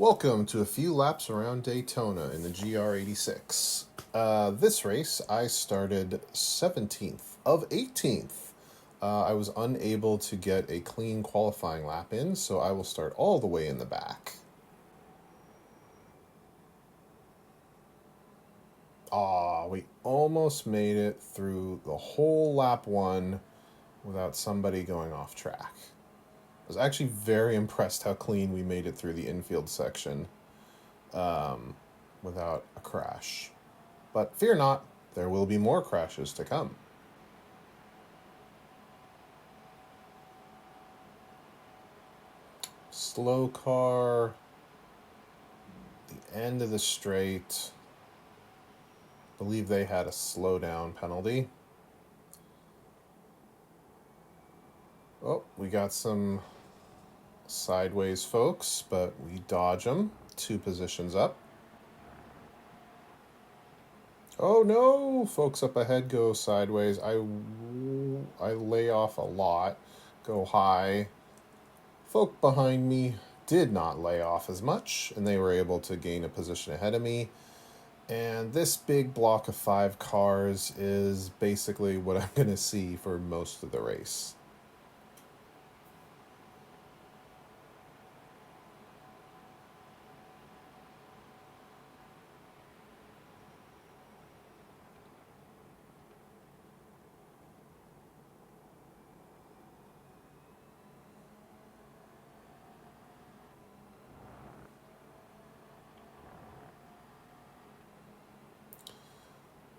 Welcome to a few laps around Daytona in the GR86. This race, I started 17th of 18th. I was unable to get a clean qualifying lap in, so I will start all the way in the back. We almost made it through the whole lap one without somebody going off track. I was actually very impressed how clean we made it through the infield section without a crash. But fear not, there will be more crashes to come. Slow car, the end of the straight. I believe they had a slowdown penalty. Oh, we got some sideways folks, but we dodge them. 2 positions up. Oh no! Folks up ahead go sideways. I lay off a lot, go high. Folk behind me did not lay off as much, and they were able to gain a position ahead of me. And this big block of 5 cars is basically what I'm going to see for most of the race.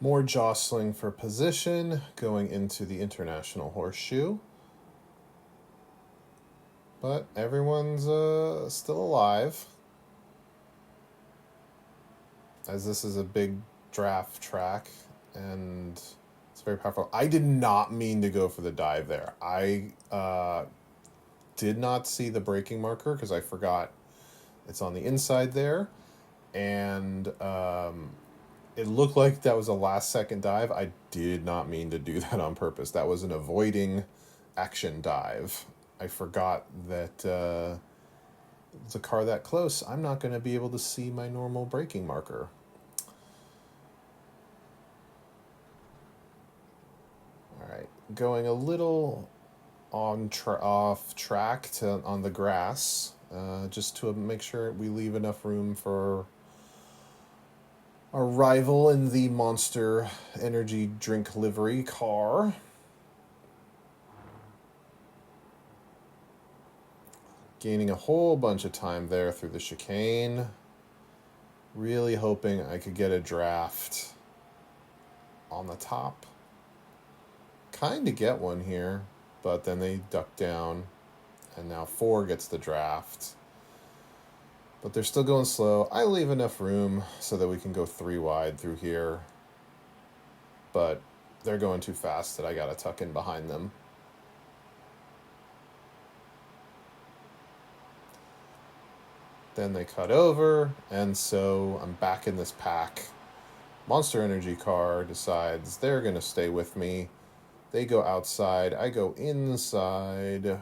More jostling for position going into the International Horseshoe. But everyone's still alive. As this is a big draft track and it's very powerful. I did not mean to go for the dive there. I did not see the braking marker because I forgot it's on the inside there. And it looked like that was a last second dive. I did not mean to do that on purpose. That was an avoiding action dive. I forgot that it's a car that close. I'm not going to be able to see my normal braking marker. All right, going a little off track on the grass, just to make sure we leave enough room for our rival in the Monster Energy drink livery car. Gaining a whole bunch of time there through the chicane. Really hoping I could get a draft on the top. Kind of get one here, but then they duck down, and now 4 gets the draft. But they're still going slow. I leave enough room so that we can go 3 wide through here. But they're going too fast that I gotta tuck in behind them. Then they cut over, and so I'm back in this pack. Monster Energy car decides they're gonna stay with me. They go outside, I go inside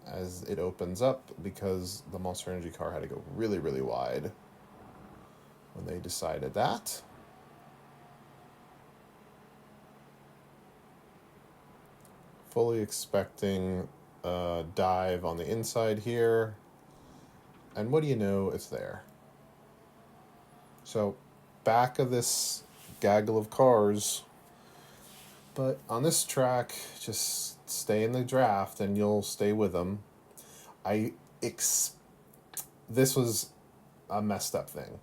as it opens up because the Monster Energy car had to go really, really wide when they decided that. Fully expecting a dive on the inside here. And what do you know, it's there. So, back of this gaggle of cars. But on this track, just stay in the draft and you'll stay with them. This was a messed up thing.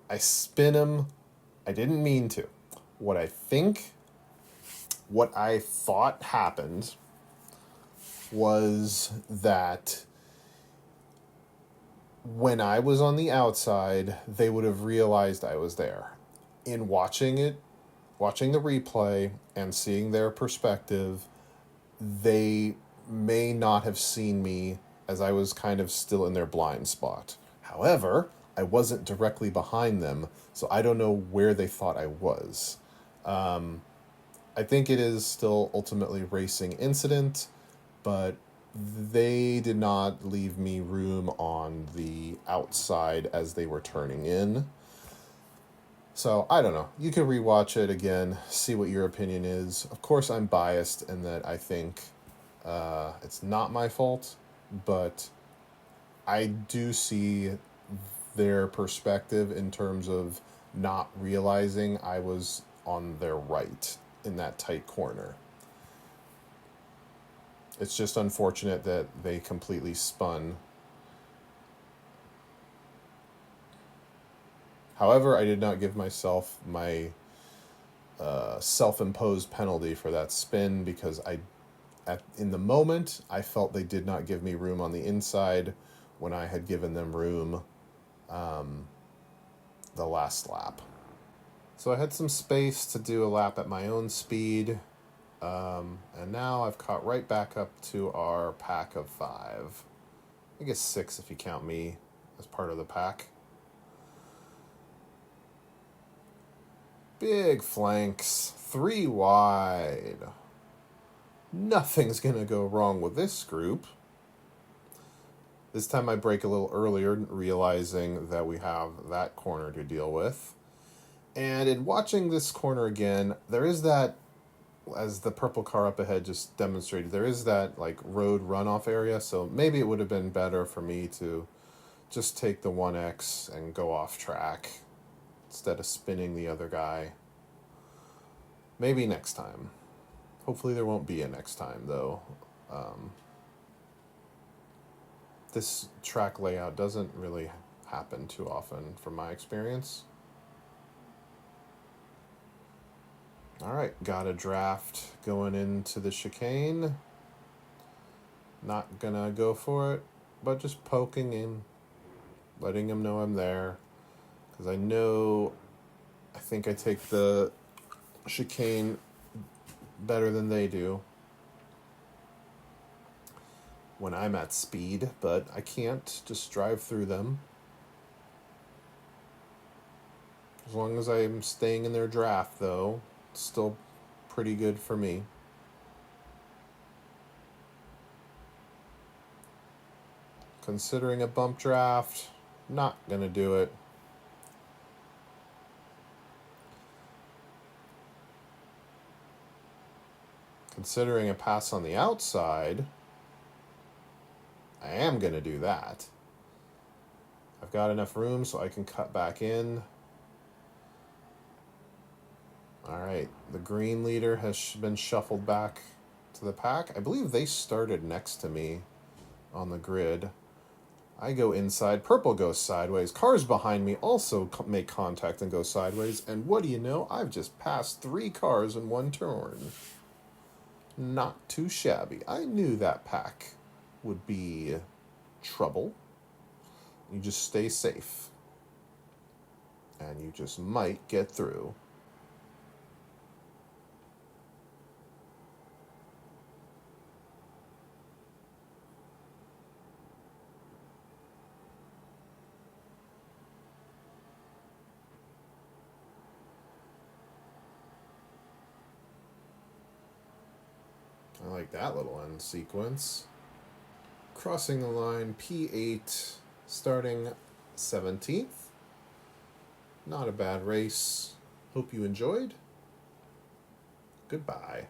I spin them. I didn't mean to. What I thought happened was that when I was on the outside, they would have realized I was there. In watching the replay and seeing their perspective, they may not have seen me as I was kind of still in their blind spot. However, I wasn't directly behind them, so I don't know where they thought I was. I think it is still ultimately racing incident, but they did not leave me room on the outside as they were turning in. So I don't know. You can rewatch it again, see what your opinion is. Of course, I'm biased in that I think it's not my fault, but I do see their perspective in terms of not realizing I was on their right in that tight corner. It's just unfortunate that they completely spun. However, I did not give myself my self-imposed penalty for that spin because in the moment, I felt they did not give me room on the inside when I had given them room the last lap. So I had some space to do a lap at my own speed. And now I've caught right back up to our pack of 5. I guess 6 if you count me as part of the pack. Big flanks, 3 wide. Nothing's gonna go wrong with this group. This time I brake a little earlier, realizing that we have that corner to deal with. And in watching this corner again, there is that, as the purple car up ahead just demonstrated, there is that like road runoff area. So maybe it would have been better for me to just take the 1X and go off track instead of spinning the other guy. Maybe next time. Hopefully there won't be a next time, though. This track layout doesn't really happen too often from my experience. All right, got a draft going into the chicane. Not gonna go for it, but just poking in, letting him know I'm there. Because I think I take the chicane better than they do when I'm at speed, but I can't just drive through them. As long as I'm staying in their draft, though, it's still pretty good for me. Considering a bump draft, not gonna do it. Considering a pass on the outside, I am going to do that. I've got enough room so I can cut back in. All right, the green leader has been shuffled back to the pack. I believe they started next to me on the grid. I go inside, purple goes sideways. Cars behind me also make contact and go sideways. And what do you know? I've just passed 3 cars in one turn. Not too shabby. I knew that pack would be trouble. You just stay safe. And you just might get through. I like that little end sequence. Crossing the line, P8, starting 17th. Not a bad race. Hope you enjoyed. Goodbye.